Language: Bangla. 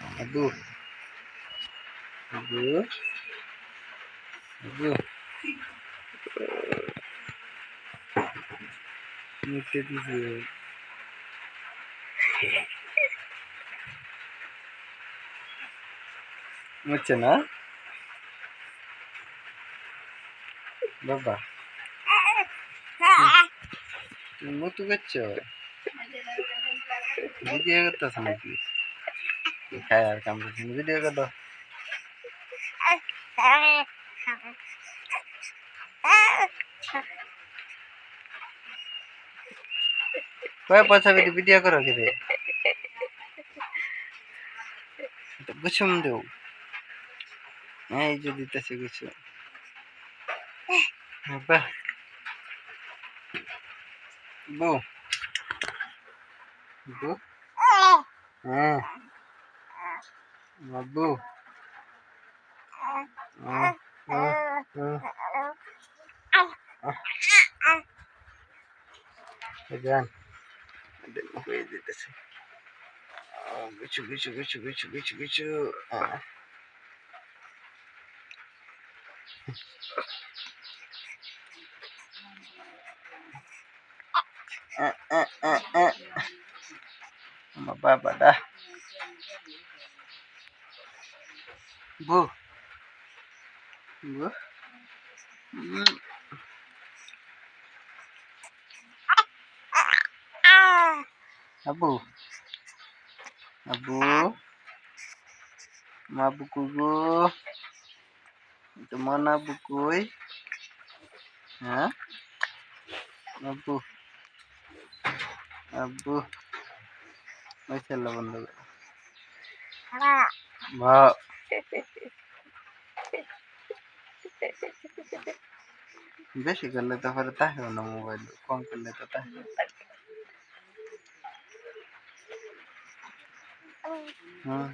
আবু আবু আবু মুতে দিছে মুচ্ছে না বাবা তুমি মুতু করছো ভিডিও করতেছ নাকি খায় আর কাম করছি ভিডিও করো কয় পয়সা ভিডিও করো কি রে গুছুম দেও এই যে দিতেছে গুছু বাহ বউ বউ হ্যাঁ বাবু যান হয়ে দিতেছে কিছু কিছু কিছু কিছু কিছু কিছু বাবা dah bu bu abu abu mabukugu itu mana bukui ha abu abu masalah benda ma বেশি করলে তো পরে তাহেও না মোবাইল কম করলে তো তাহে হুম